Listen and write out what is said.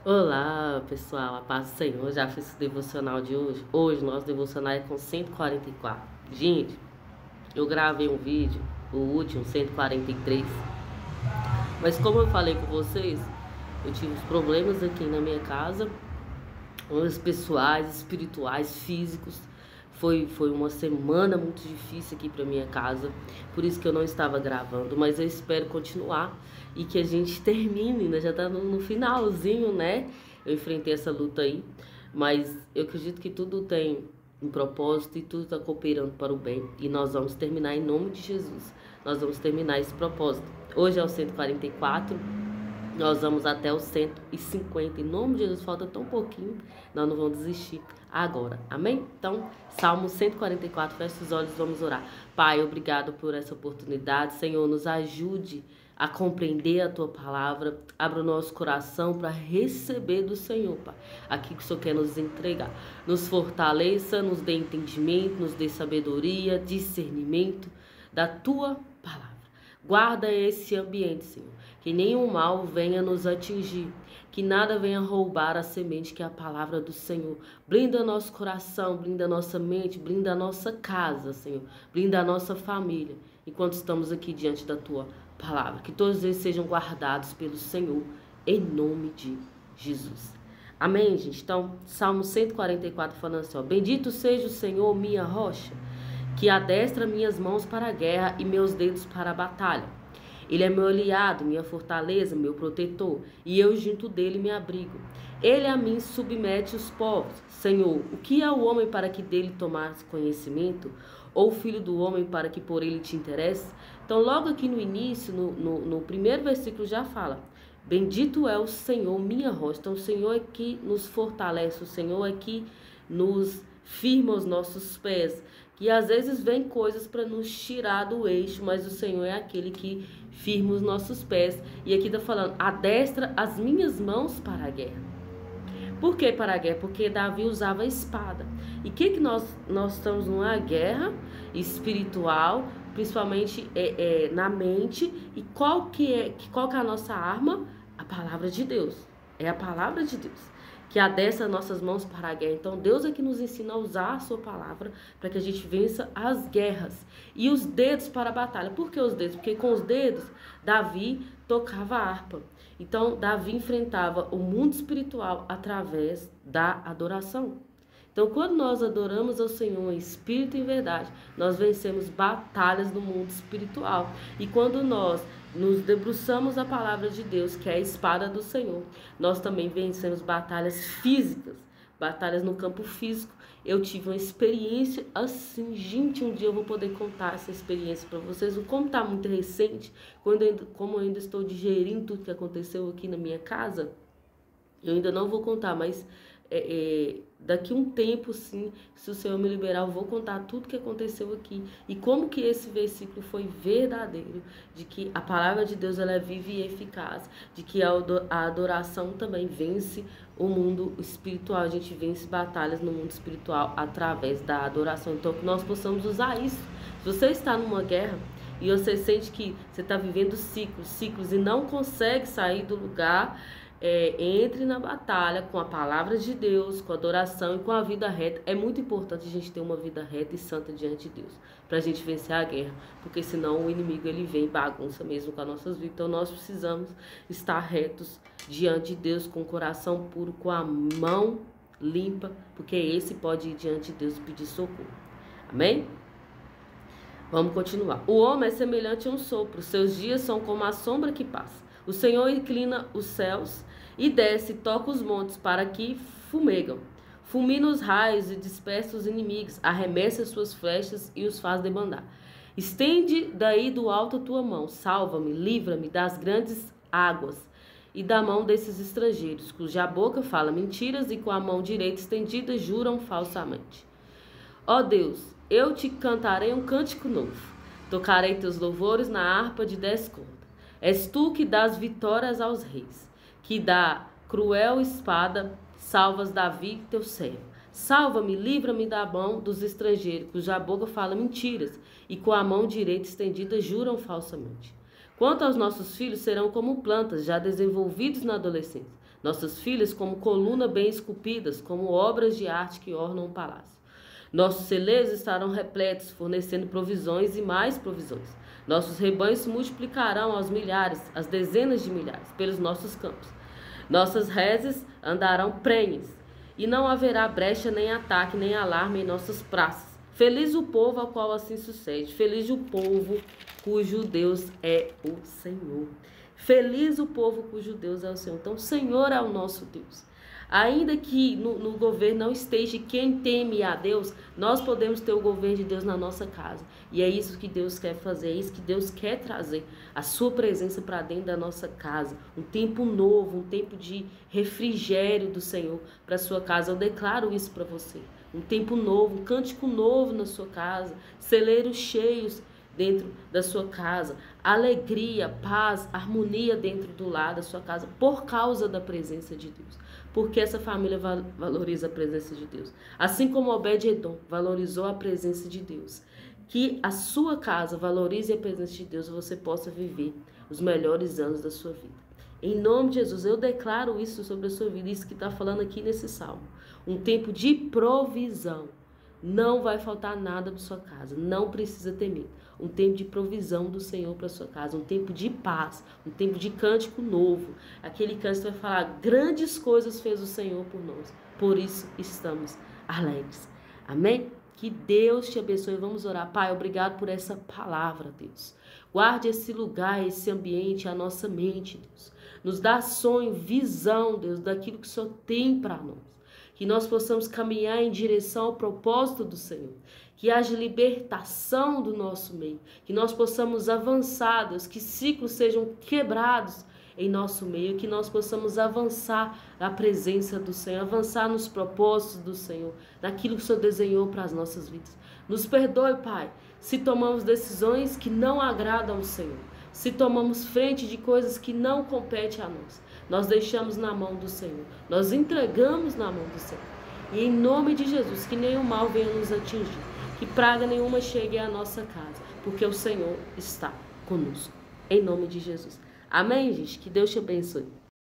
Olá, pessoal, a paz do Senhor. Já fiz o devocional de hoje. Hoje, nosso devocional é com 144. Gente, eu gravei um vídeo, o último, 143. Mas como eu falei com vocês, eu tive uns problemas aqui na minha casa, uns pessoais, espirituais, físicos. Foi uma semana muito difícil aqui para minha casa, por isso que eu não estava gravando, mas eu espero continuar e que a gente termine, né? Já tá no finalzinho, né? Eu enfrentei essa luta aí, mas eu acredito que tudo tem um propósito e tudo está cooperando para o bem e nós vamos terminar em nome de Jesus. Nós vamos terminar esse propósito. Hoje é o 144. Nós vamos até os 150. Em nome de Jesus, falta tão pouquinho. Nós não vamos desistir agora. Amém? Então, Salmo 144, fecha os olhos, vamos orar. Pai, obrigado por essa oportunidade. Senhor, nos ajude a compreender a Tua palavra. Abra o nosso coração para receber do Senhor, Pai, aquilo que o Senhor quer nos entregar. Nos fortaleça, nos dê entendimento, nos dê sabedoria, discernimento da Tua palavra. Guarda esse ambiente, Senhor, que nenhum mal venha nos atingir, que nada venha roubar a semente que é a palavra do Senhor. Blinda nosso coração, blinda nossa mente, blinda a nossa casa, Senhor, blinda a nossa família, enquanto estamos aqui diante da Tua palavra. Que todos eles sejam guardados pelo Senhor, em nome de Jesus. Amém, gente? Então, Salmo 144 falando assim, ó, bendito seja o Senhor, minha rocha, que adestra minhas mãos para a guerra e meus dedos para a batalha. Ele é meu aliado, minha fortaleza, meu protetor, e eu junto dele me abrigo. Ele a mim submete os povos. Senhor, o que é o homem para que dele tomares conhecimento? Ou o filho do homem para que por ele te interesse? Então, logo aqui no início, no primeiro versículo já fala, bendito é o Senhor, minha rocha. Então, o Senhor é que nos fortalece, o Senhor é que nos firma os nossos pés, que às vezes vem coisas para nos tirar do eixo, mas o Senhor é aquele que firma os nossos pés. E aqui está falando, adestra as minhas mãos para a guerra. Por que para a guerra? Porque Davi usava a espada. E que nós estamos numa guerra espiritual, principalmente na mente. E qual que é a nossa arma? A palavra de Deus. É a palavra de Deus que adestra nossas mãos para a guerra. Então, Deus é que nos ensina a usar a sua palavra para que a gente vença as guerras. E os dedos para a batalha. Por que os dedos? Porque com os dedos, Davi tocava a harpa. Então, Davi enfrentava o mundo espiritual através da adoração. Então, quando nós adoramos ao Senhor em espírito e em verdade, nós vencemos batalhas no mundo espiritual. E quando nós nos debruçamos a palavra de Deus, que é a espada do Senhor, nós também vencemos batalhas físicas, batalhas no campo físico. Eu tive uma experiência assim, gente, um dia eu vou poder contar essa experiência para vocês. Como está muito recente, como eu ainda estou digerindo tudo que aconteceu aqui na minha casa, eu ainda não vou contar, mas daqui um tempo, sim, se o Senhor me liberar, eu vou contar tudo que aconteceu aqui e como que esse versículo foi verdadeiro, de que a palavra de Deus ela é viva e eficaz, de que a adoração também vence o mundo espiritual, a gente vence batalhas no mundo espiritual através da adoração. Então, que nós possamos usar isso. Se você está numa guerra e você sente que você está vivendo ciclos e não consegue sair do lugar, entre na batalha com a palavra de Deus, com a adoração e com a vida reta. É muito importante a gente ter uma vida reta e santa diante de Deus, para a gente vencer a guerra, porque senão o inimigo ele vem e bagunça mesmo com as nossas vidas. Então nós precisamos estar retos diante de Deus, com o coração puro, com a mão limpa, porque esse pode ir diante de Deus e pedir socorro. Amém? Vamos continuar. O homem é semelhante a um sopro, seus dias são como a sombra que passa. O Senhor inclina os céus e desce e toca os montes para que fumegam. Fulmina os raios e dispersa os inimigos, arremessa suas flechas e os faz debandar. Estende daí do alto a tua mão, salva-me, livra-me das grandes águas e da mão desses estrangeiros, cuja boca fala mentiras e com a mão direita estendida juram falsamente. Ó Deus, eu te cantarei um cântico novo, tocarei teus louvores na harpa de 10 cordas. És tu que dás vitórias aos reis, que da cruel espada salvas Davi, teu servo. Salva-me, livra-me da mão dos estrangeiros, cuja boca fala mentiras, e com a mão direita estendida juram falsamente. Quanto aos nossos filhos, serão como plantas já desenvolvidos na adolescência. Nossas filhas como coluna bem esculpidas, como obras de arte que ornam um palácio. Nossos celeiros estarão repletos, fornecendo provisões e mais provisões. Nossos rebanhos se multiplicarão aos milhares, às dezenas de milhares, pelos nossos campos. Nossas reses andarão prenhes, e não haverá brecha, nem ataque, nem alarme em nossas praças. Feliz o povo ao qual assim sucede. Feliz o povo cujo Deus é o Senhor. Feliz o povo cujo Deus é o Senhor. Então, o Senhor é o nosso Deus. Ainda que no governo não esteja quem teme a Deus, nós podemos ter o governo de Deus na nossa casa. E é isso que Deus quer fazer, é isso que Deus quer trazer, a sua presença para dentro da nossa casa. Um tempo novo, um tempo de refrigério do Senhor para a sua casa. Eu declaro isso para você. Um tempo novo, um cântico novo na sua casa, celeiros cheios dentro da sua casa, alegria, paz, harmonia dentro do lar da sua casa, por causa da presença de Deus. Porque essa família valoriza a presença de Deus. Assim como Obed-Edom valorizou a presença de Deus. Que a sua casa valorize a presença de Deus e você possa viver os melhores anos da sua vida. Em nome de Jesus, eu declaro isso sobre a sua vida, isso que está falando aqui nesse salmo. Um tempo de provisão. Não vai faltar nada para sua casa, não precisa temer. Um tempo de provisão do Senhor para sua casa, um tempo de paz, um tempo de cântico novo. Aquele cântico vai falar, grandes coisas fez o Senhor por nós, por isso estamos alegres. Amém? Que Deus te abençoe. Vamos orar. Pai, obrigado por essa palavra, Deus. Guarde esse lugar, esse ambiente, a nossa mente, Deus. Nos dá sonho, visão, Deus, daquilo que o Senhor tem para nós. Que nós possamos caminhar em direção ao propósito do Senhor. Que haja libertação do nosso meio. Que nós possamos avançar, Deus, que ciclos sejam quebrados em nosso meio. Que nós possamos avançar na presença do Senhor, avançar nos propósitos do Senhor, naquilo que o Senhor desenhou para as nossas vidas. Nos perdoe, Pai, se tomamos decisões que não agradam ao Senhor. Se tomamos frente de coisas que não competem a nós. Nós deixamos na mão do Senhor. Nós entregamos na mão do Senhor. E em nome de Jesus, que nenhum mal venha nos atingir. Que praga nenhuma chegue à nossa casa. Porque o Senhor está conosco. Em nome de Jesus. Amém, gente? Que Deus te abençoe.